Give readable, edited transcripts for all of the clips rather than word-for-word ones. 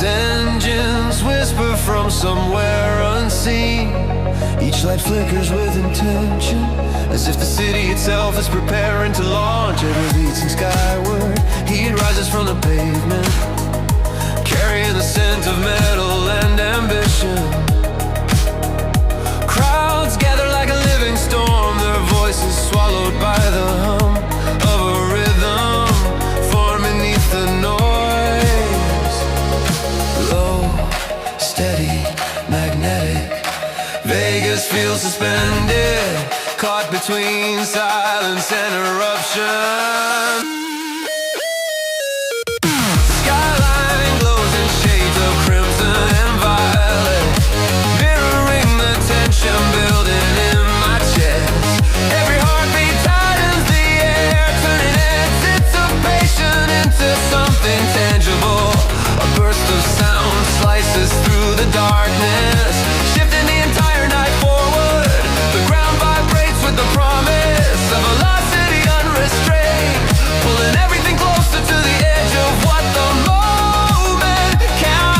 As engines whisper from somewhere unseen, each light flickers with intention, as if the city itself is preparing to launch. Ever reaching skyward, heat rises from the pavement, carrying the scent of metal and ambition. Crowds gather like a living storm, their voices swallowed by the hum of a rhythm formed beneath the noise. Low, steady, magnetic, Vegas feels suspended, caught between silence and eruption. Skyline glows in shades of crimson and violet, mirroring the tension building in my chest. Every heartbeat tightens the air, turning anticipation into something tangible. A burst of sound slices through the darkness, shifting the entire night forward. The ground vibrates with the promise of velocity unrestrained, pulling everything closer to the edge of what the moment can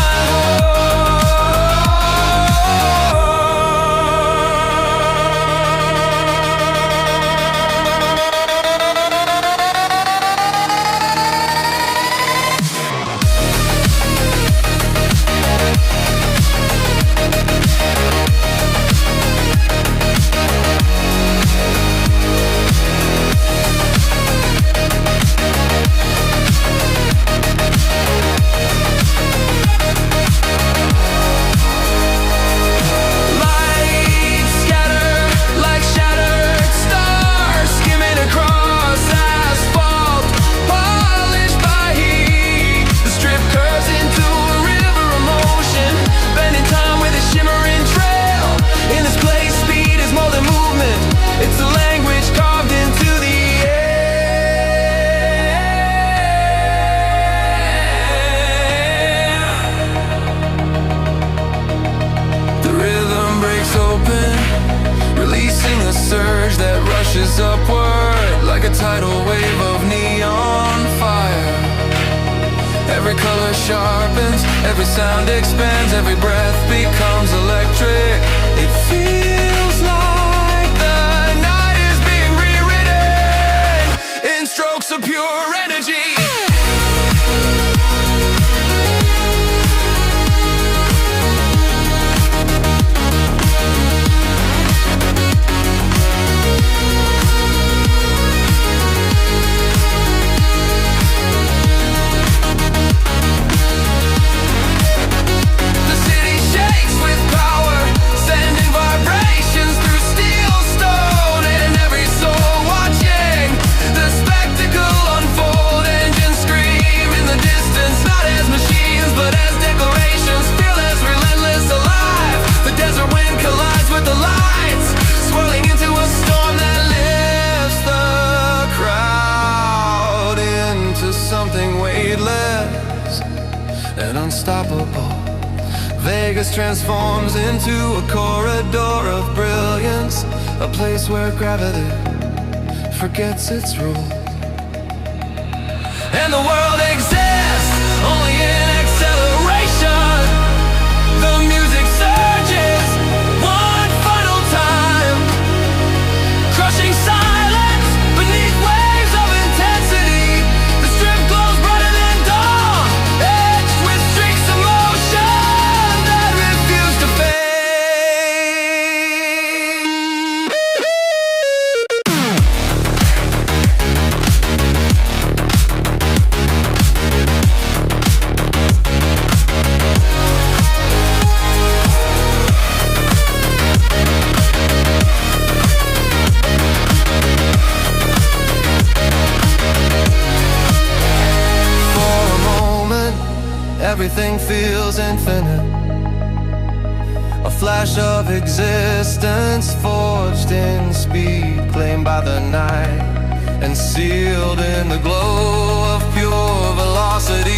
upward like a tidal wave of neon fire. Every color sharpens, every sound expands, every breath becomes electric. It feels like the night is being rewritten in strokes of pure energy. Unstoppable. Vegas transforms into a corridor of brilliance, a place where gravity forgets its rule. And the world exists only in acceleration. The music surges one final time, crushing silence beneath waves of intensity. The strip glows brighter than dawn, edged with streaks of motion that refuse to fade. Everything feels infinite, a flash of existence forged in speed, claimed by the night and sealed in the glow of pure velocity.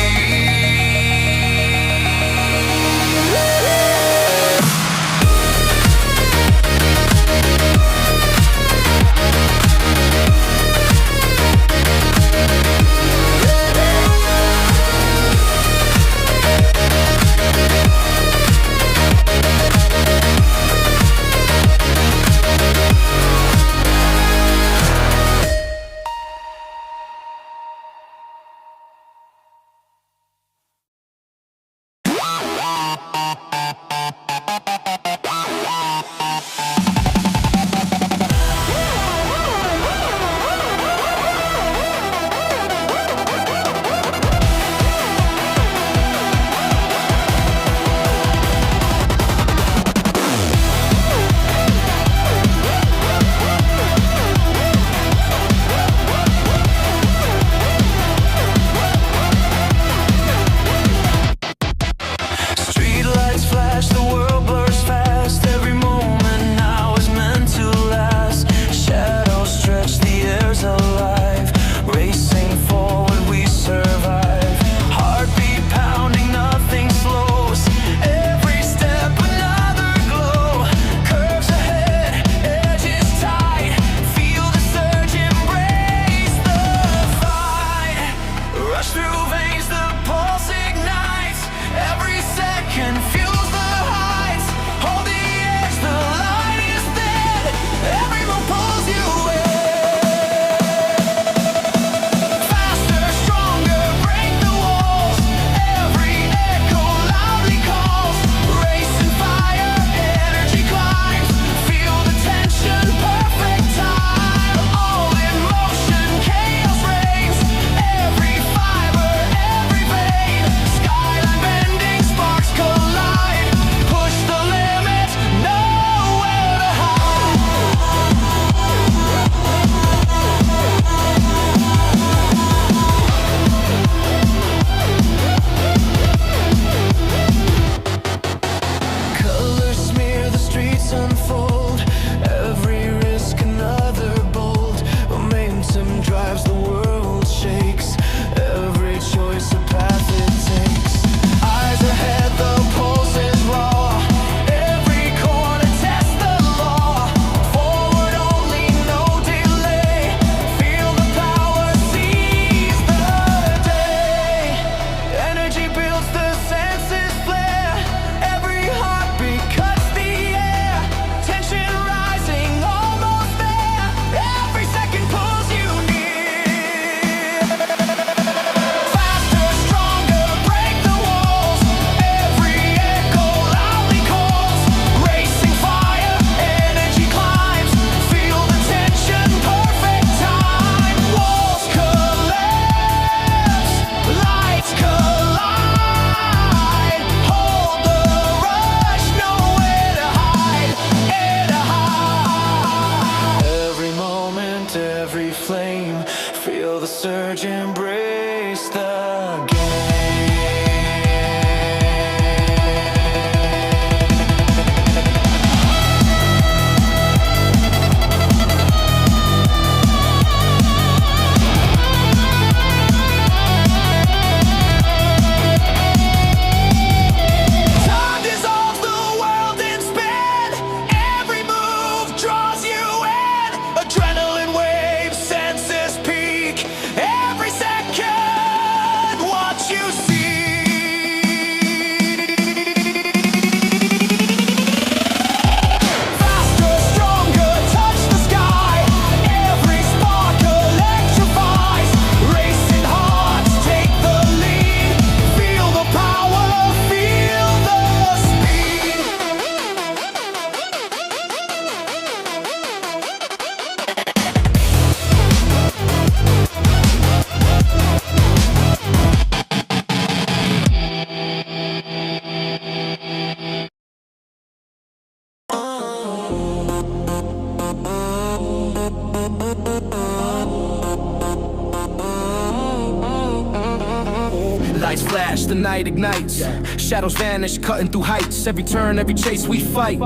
night ignites. Shadows vanish, cutting through heights. Every turn, every chase, we fight.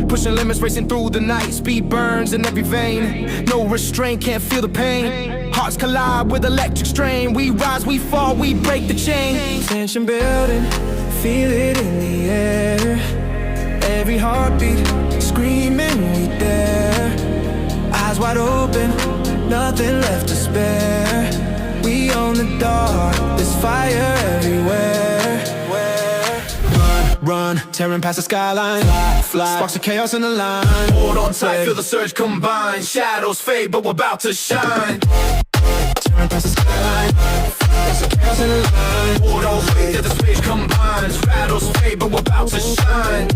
Pushing limits, racing through the night. Speed burns in every vein. No restraint, can't feel the pain. Hearts collide with electric strain. We rise, we fall, we break the chain. Tension building, feel it in the air. Every heartbeat, screaming we dare. Eyes wide open, nothing left to spare. We own the dark, there's fire everywhere. Run, tearing past the skyline. Fly, sparks of chaos in the line. Hold on tight, feel the surge combine. Shadows fade, but we're about to shine. Tearing past the skyline. Sparks of chaos in the line. Hold on, wait, that the space combines. Shadows fade, but we're about to shine.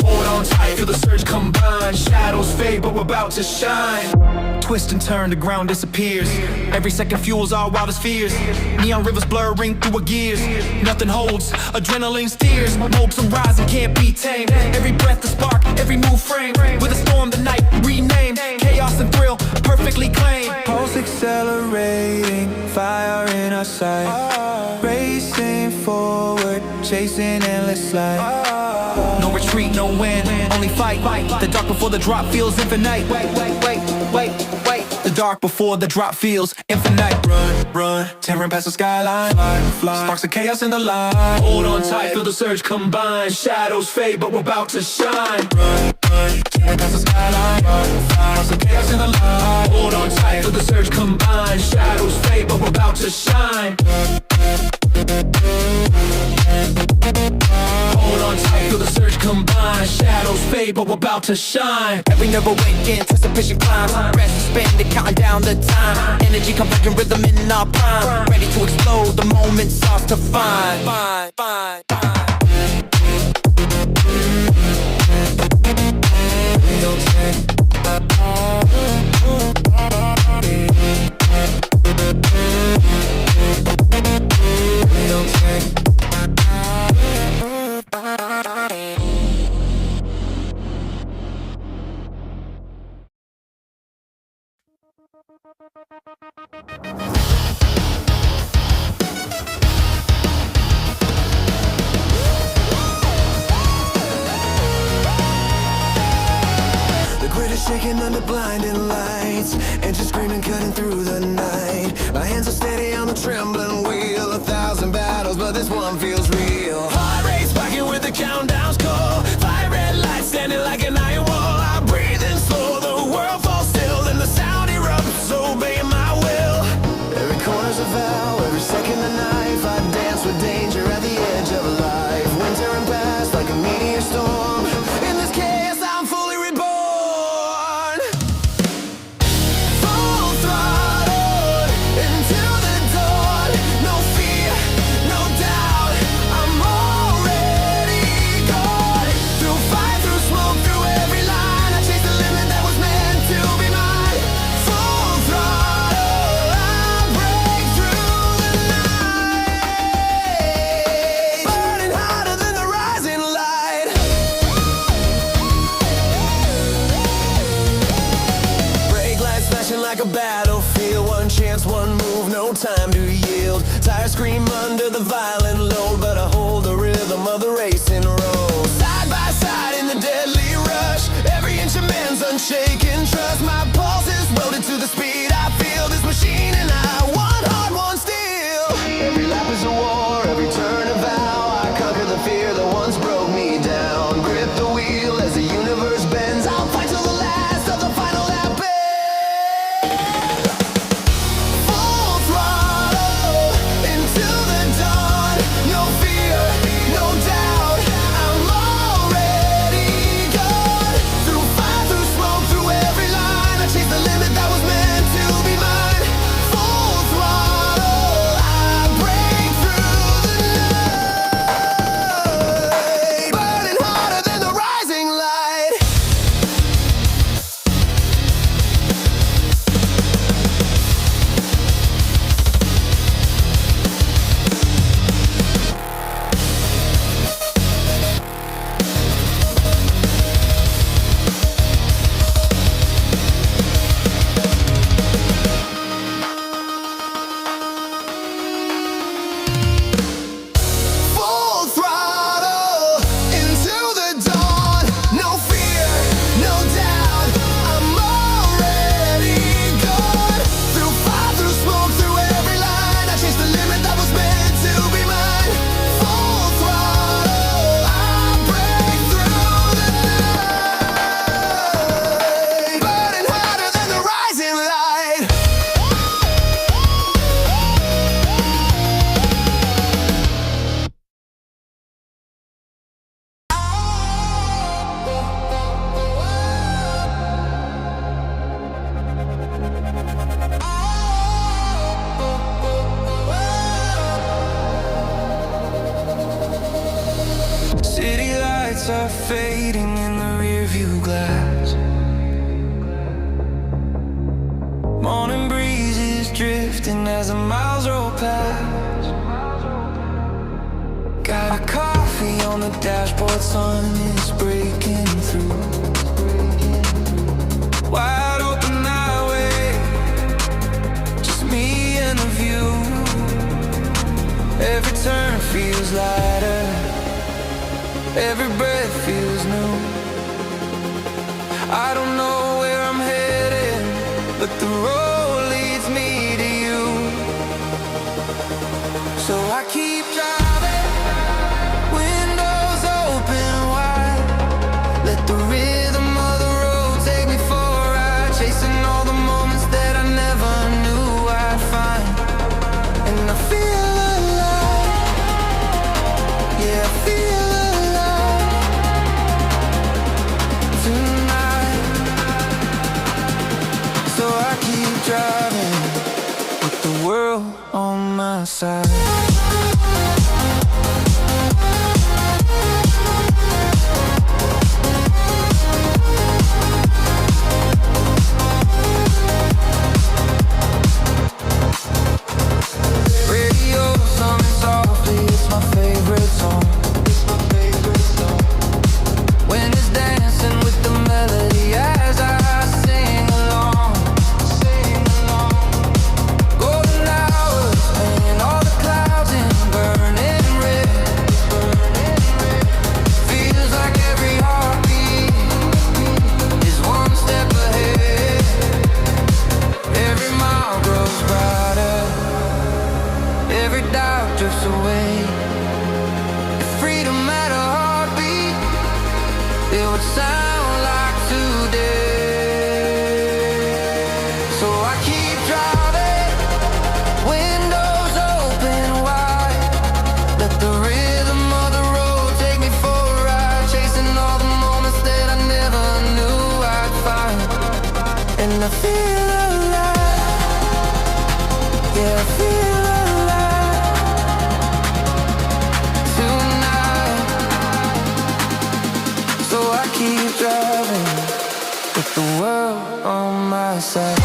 Hold on tight, feel the surge combine. Shadows fade, but we're about to shine. Twist and turn, the ground disappears. Every second fuels our wildest fears. Neon rivers blurring through our gears. Nothing holds, adrenaline steers. Hopes are rising, can't be tamed. Every breath a spark, every move frame. With a storm, the night renamed. Chaos and thrill, perfectly claimed. Pulse accelerating, fire in our sight. Racing forward, chasing endless light. No retreat, no win, only fight. The dark before the drop feels infinite. Wait. The dark before the drop feels infinite. Run, tearing past the skyline. Fly, sparks of chaos in the line. Hold on tight, feel the surge combine. Shadows fade, but we're about to shine. Run, tearing past the skyline. Fly, sparks of chaos in the line. Hold on tight, feel the surge combine. Shadows fade, but we're about to shine. Hold on tight, feel the surge combine. Shadows fade, but we're about to shine. Every nerve awake, anticipation climbs. Rest suspended, counting down the time. Energy converging, rhythm in our prime. Ready to explode, the moment's ours to find. The grid is shaking under blinding lights. Engines screaming, cutting through the night. My hands are steady on the trembling wheel. 1,000 battles, but this one feels real. Heart rate sparking with the countdowns cold. Fire red lights standing like an iron wall. I breathe in slow, the world falls still. Then the sound erupts, obeying my will. Every corner's a vow, every second a knife. I dance with danger at the edge of life. Wind tearing past like a meteor storm. In this chaos, I'm fully reborn. Full throttle into the dawn. No fear, no doubt. I'm already gone. Through fire, through smoke, through every line. I chase the limit that was meant to be mine. Full throttle, I break through the night. Burning hotter than the rising light. Brake lights flashing like a battlefield. One chance, one move, no time to yield. Tires scream under the violent load, but I hold the rhythm of the racing road. Side by side in the deadly rush. Every inch of man's unshaken trust. My pulse is welded to the speed. I feel this machine and I one heart, one steel. Every lap is a war, every turn a vow. I conquer the fear that once broke me down. Grip the wheel as the universe bends. I'll fight till the last of the final lap. Full throttle into the dawn. No lights are fading in the rearview glass. Morning breeze is drifting as the miles roll past. Got a coffee on the dashboard, sun is breaking through. Wide open highway, just me and the view. Every turn feels lighter, every breath feels new. I don't know where I'm headed, but the road leads me to you. So I keep driving, windows open wide. Let the rhythm of the road take me for a ride, chasing all the moments that I never knew I'd find. And I feel alive, yeah, I feel alive tonight. So I keep driving with the world on my side. Radio humming softly, it's my favorite song. Wind is dancing with the melody as I sing along. Golden hours, painting all the clouds in burning red. Feels like every heartbeat is one step ahead. Every mile grows brighter, every doubt drifts away. If freedom had a heartbeat, it would sound like today. So I keep driving, windows open wide. Let the rhythm of the road take me for a ride, chasing all the moments that I never knew I'd find. And I feel alive, yeah, I feel alive tonight. So I keep driving with the world on my side.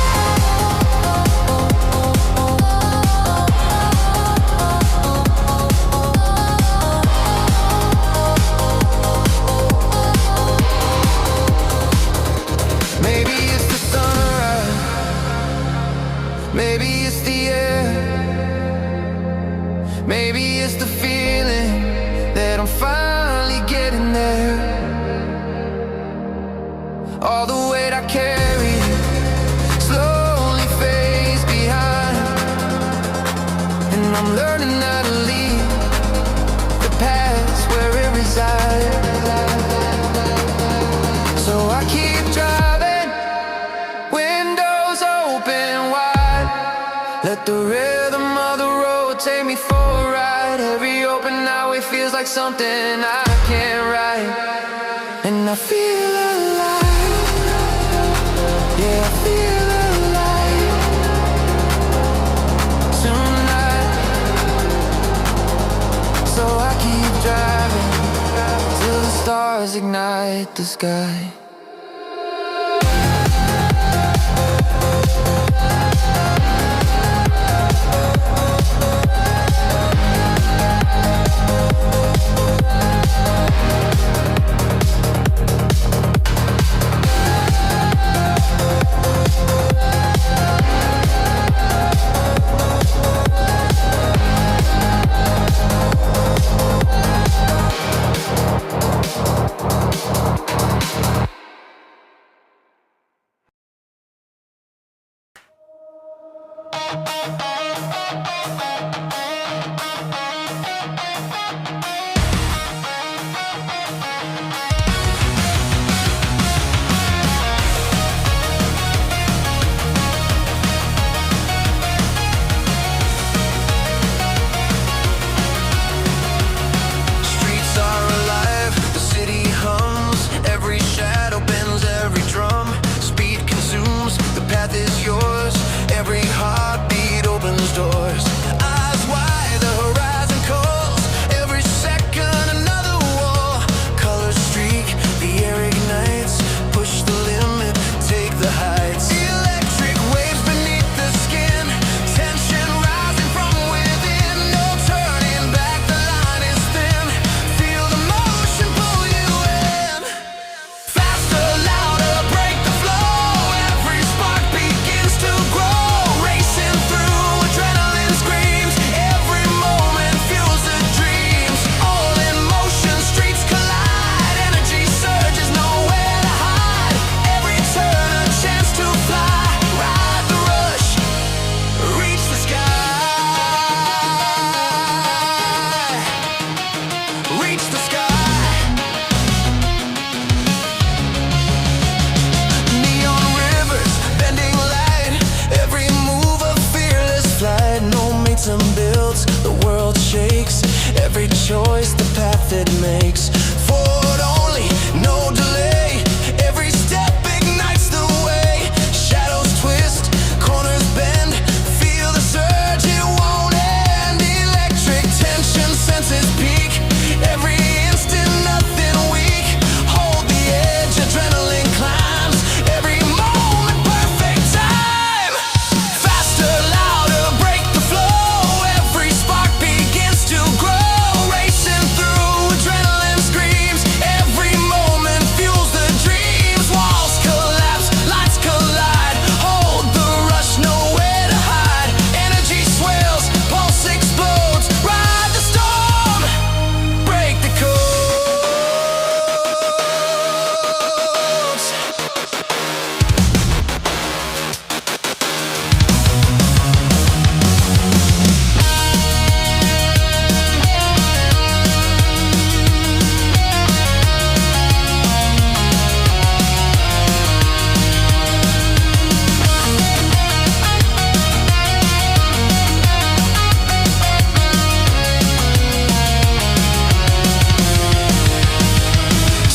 Maybe it's the sunrise, maybe it's the air, maybe it's the feeling that I'm finally getting there. All the weight I carry slowly fades behind, and I'm learning how to leave the past where it resides. So I keep driving, windows open wide. Let the rhythm of the road take me for a ride. Every open highway feels like something I can't write. And I feel alive, yeah, I feel alive tonight. So I keep driving till the stars ignite the sky. choice, the path it makes. Forward only, no delay. Every step ignites the way. Shadows twist, corners bend. Feel the surge, it won't end. Electric tension, senses peak. Every instant, nothing weak. Hold the edge, adrenaline climbs. Every moment, perfect time. Faster, louder, break the flow. Every spark begins to grow. Racing through, adrenaline screams. Every moment fuels the dreams. Walls collapse, lights collide. Hold the rush, nowhere to hide. Energy swells, pulse explodes. Ride the storm, break the codes.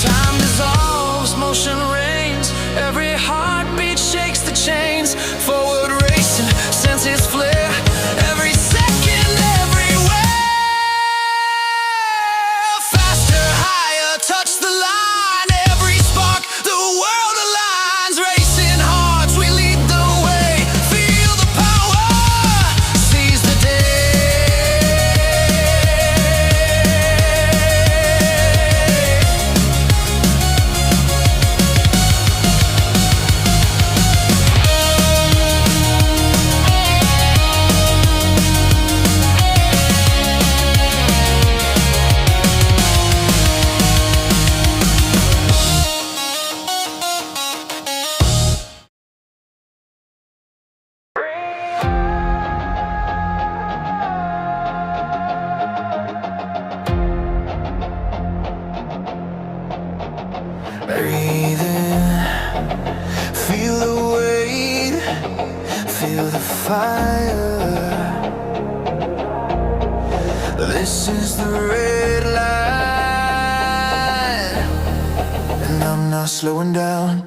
Time dissolves, motion reigns. Every heartbeat shakes the chains. Forward racing, senses flare. Every second, everywhere. Faster, higher, touch the line. Every spark, the world aligns. Racing hearts, we lead the way. Feel the power, seize the day. Breathe in, feel the weight, feel the fire. This is the red line, and I'm not slowing down.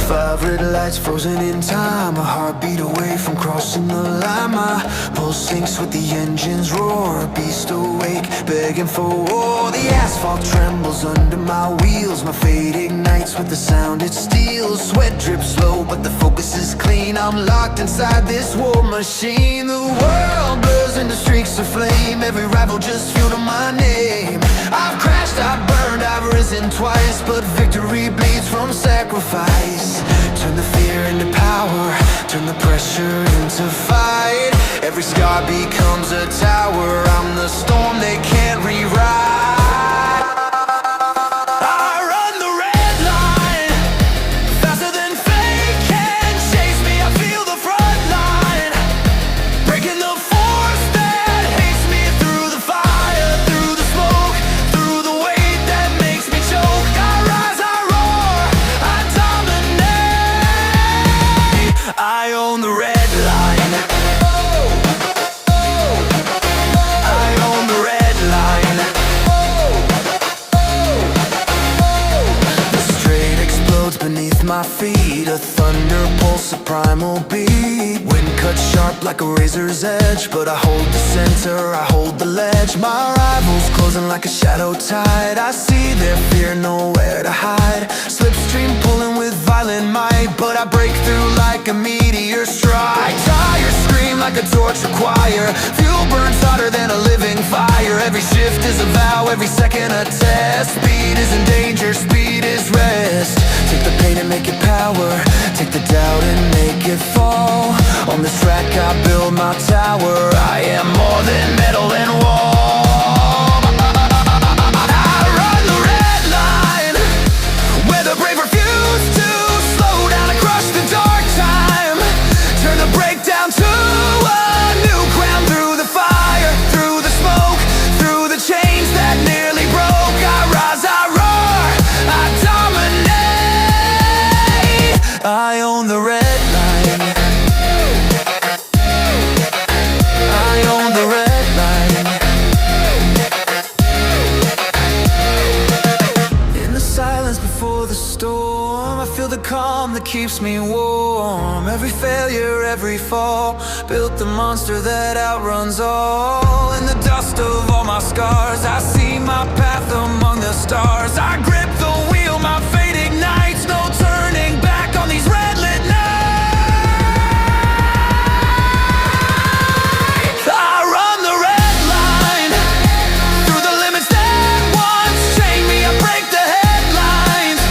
5 red lights frozen in time, a heartbeat away from crossing the line. My pulse sinks with the engine's roar, a beast awake, begging for war. The asphalt trembles under my wheels, my fate ignites with the sound it steals. Sweat drips slow, but the focus is clean. I'm locked inside this war machine. The world blurs into streaks of flame, every rival just fueled on my name. I've crashed, I've burned, I've risen twice, but victory bleeds from sacrifice. Turn the fear into power, turn the pressure into fight. Every scar becomes a tower, I'm the storm they can't rewrite. I run the red line, faster than fate can chase me. I feel the front line, breaking the force that hates me. Through the fire, through the smoke, through the weight that makes me choke. I rise, I roar, I dominate. I own the red line. I own the red line. The strait explodes beneath my feet, a thunder pulse, a primal beat. Wind cuts sharp like a razor's edge, but I hold the center, I hold the ledge. My rivals closing like a shadow tide, I see their fear, nowhere to hide. Slipstream pulling with violent might, but I break through like a meteor strike. Tires scream like a torture choir, fuel burns hotter than a living fire. Every shift is a vow, every second a test. Speed isn't danger, speed is rest. Take the pain and make it power, take the doubt and make it fall. On this track I build my tower, I am more than metal and wall. I run the red line, where the brave refuse to slow down and crush the dark time. Turn the breakdown to a new ground. Through the fire, through the smoke, through the chains that nearly broke. I rise, I roar, I dominate. I own the red line. I own keeps me warm. Every failure, every fall, built the monster that outruns all. In the dust of all my scars, I see my path among the stars. I grip the wheel, my fate ignites. No turning back on these red lit nights. I run the red line through the limits that once chained me. I break the headlines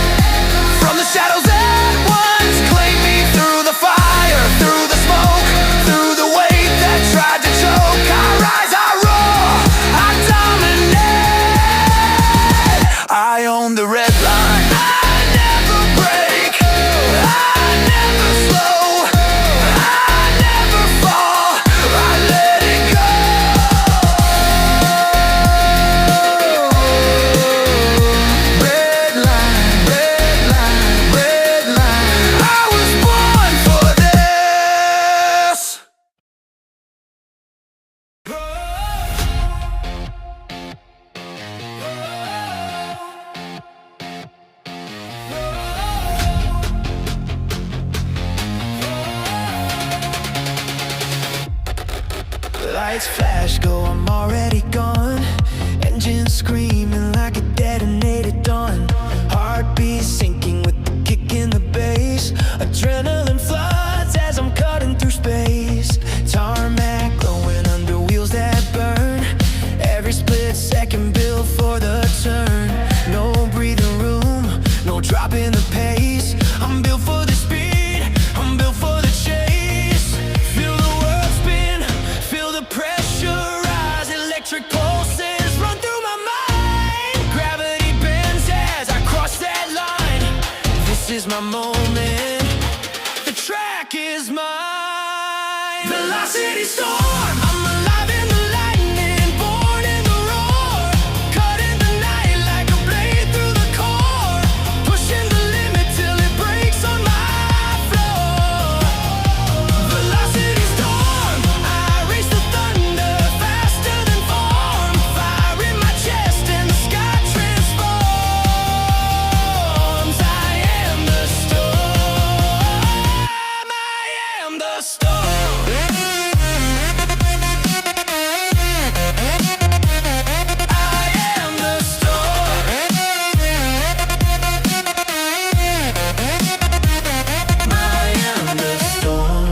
from the shadows that once claimed me. Through the fire, through the smoke, through the weight that tried to choke. I rise, I roar, I dominate. I own the red line. I never break, I never slow, I never fall, I let it go. Red line, red line, red line. I was born for this. Lights flash, go, I'm already gone. Engine screaming like a detonated dawn. Heartbeat sinking with the kick in the bass. Adrenaline floods as I'm cutting through space. Tarmac glowing under wheels that burn. Every split second built for the turn. No breathing room, no drop in the pace. I'm built for the speed, I'm built for the chase. Feel the world spin, feel the pressure rise. Electric pulses run through my mind. Gravity bends as I cross that line. This is my moment, the track is mine. Velocity storm, I'm alive in the lightning, born in the roar. Cutting the night like a blade through the core. Pushing the limit till it breaks on my floor. Velocity storm, I race the thunder faster than form. Fire in my chest and the sky transforms. I am the storm, I am the storm. I am the storm. I am the storm.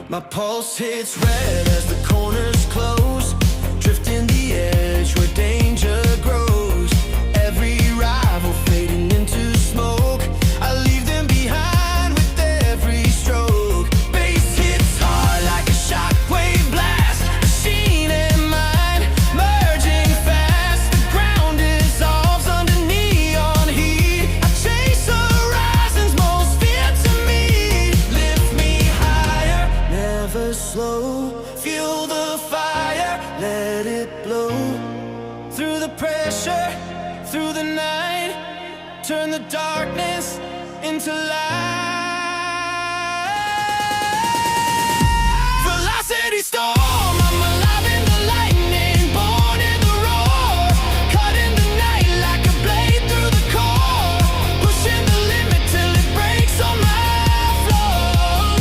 My pulse hits red as the corners close. Drifting the edge where danger grows. Every rival fading into smoke. I leave them behind with every stroke. Bass hits hard like a shockwave blast. Machine and mind merging fast. The ground dissolves under neon heat. I chase horizons most dear to me. Lift me higher, never slow. Fuel the fire, let it blow. Through the pressure, through the night, turn the darkness into light. Velocity storm, I'm alive in the lightning, born in the roar. Cutting the night like a blade through the core. Pushing the limit till it breaks on my floor.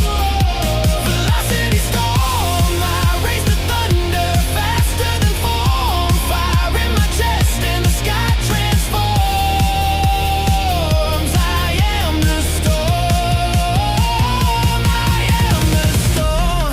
Velocity storm, I race the thunder faster than form. Fire in my chest and the sky transforms. I am the storm, I am the storm.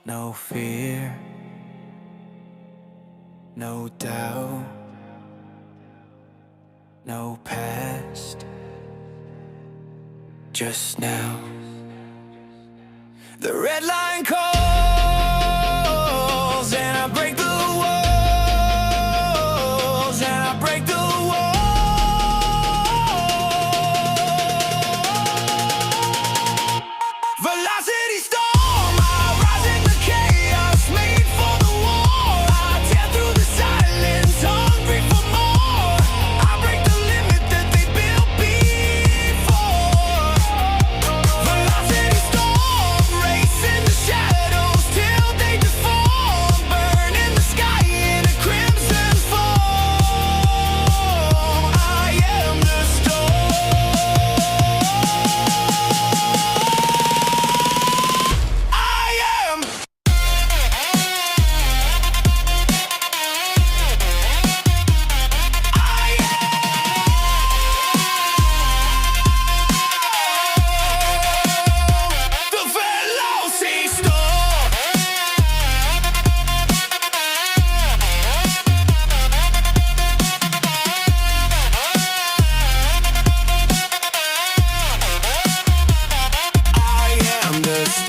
No fear, no doubt, no past, just now. The red line calls, and I break the walls, and I break the walls. Velocity storm, I rise in the chaos, made for the war. I tear through the silence, hungry for more.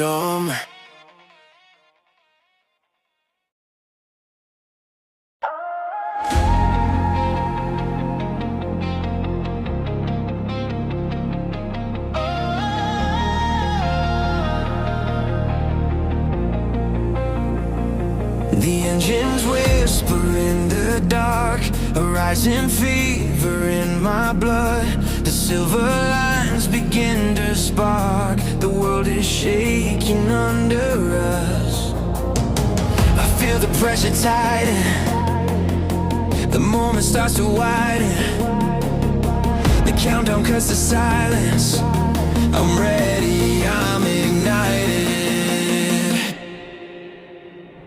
storm. The engines whisper in the dark, a rising fever in my blood. The silver lines begin to spark. The world is shaking under us. I feel the pressure tighten. The moment starts to widen. The countdown cuts to silence. I'm ready, I'm ignited.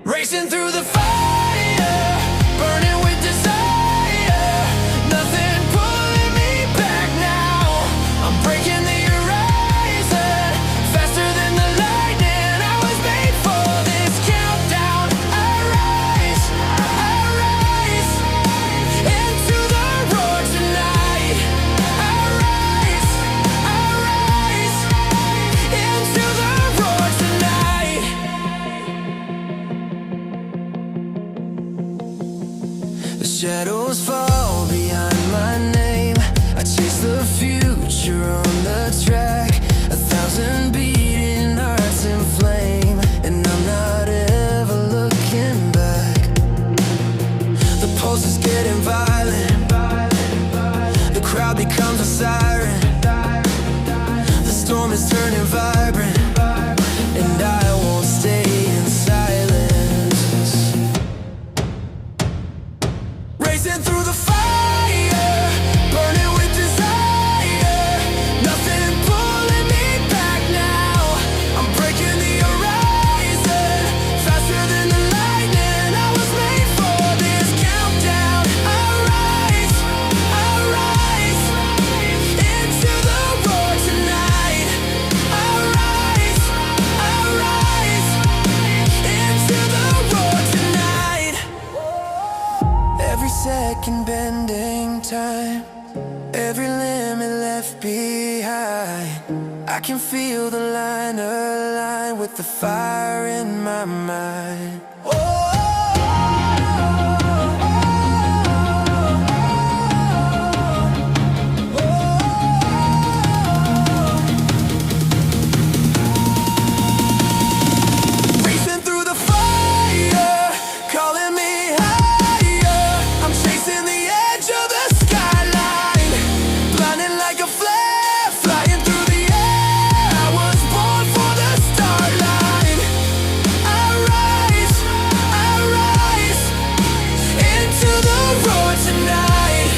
Racing through the fire, burning with desire. Nothing pulling me back now. I'm breaking the horizon, faster than the lightning. I was made for this countdown. I rise into the roar tonight. I rise into the roar tonight. The shadows fall behind my name. I chase the future on the track. 1,000 beating hearts in flame, and I'm not ever looking back. The pulse is getting violent. The crowd becomes a siren. The storm is turning vibrant, and I won't stay in silence. Racing through the fire, burning with desire. Nothing pulling me back now. I'm breaking the horizon, faster than the lightning. I was made for this countdown. I rise into the roar tonight. I rise into the roar tonight. Every second bending time, every limit left behind. I can feel the line align with the fire in my mind. Racing through the fire, calling me higher. I'm chasing the edge of the skyline, blinding like a flare, flying through the air. I was born for the start line. I rise into the roar tonight.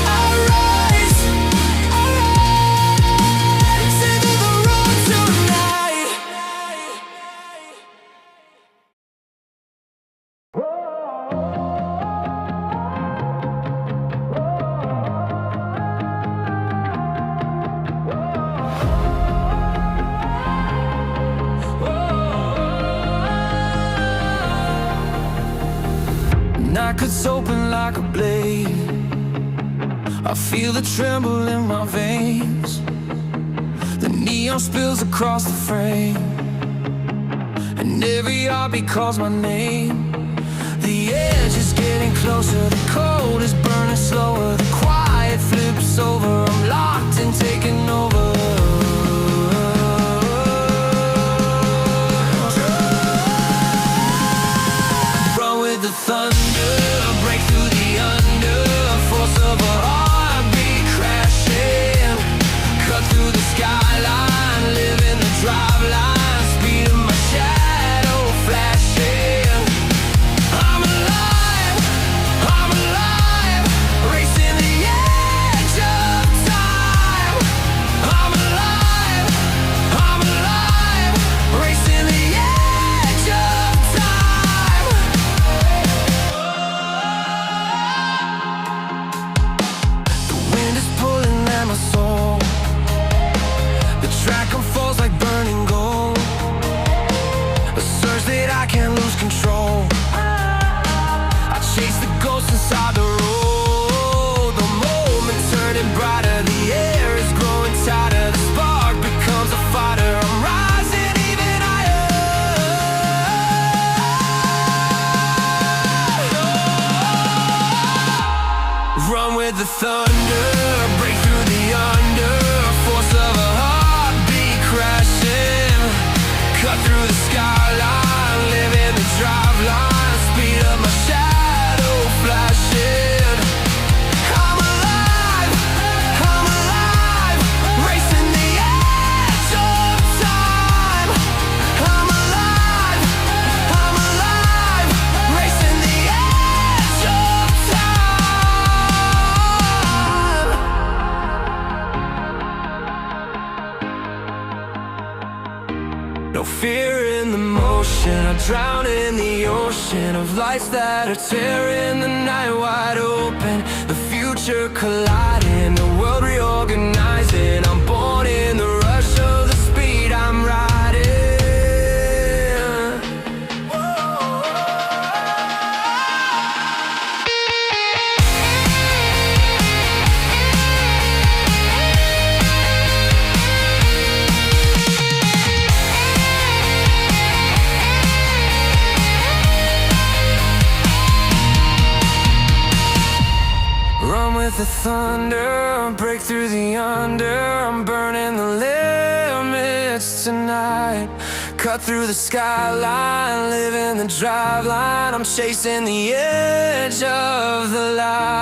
I rise into the roar tonight. Knockers open like a blade. I feel the tremble in my veins. The neon spills across the frame, and every heartbeat calls my name. The edge is getting closer, the cold is burning slower. The quiet flips over, I'm locked and taking over. Run with the thunder, break through the under force of a heartbeat crashing. Cut through the skyline, live in the drive line, speed of my shadow flashing. I'm alive, racing the edge of time. through the skyline, live in the drive line, speed up my shadow flashing. I'm alive, racing the edge of time. I'm alive, racing the edge of time. No fear in the motion, I drown in the ocean of lights that are tearing the night wide open. The future colliding, the world reorganizing. I'm born in the rush of the speed I'm riding. Run with the thunder, break through the under. I'm burning the limits tonight. Cut through the skyline, live in the drive line. I'm chasing the edge of the light.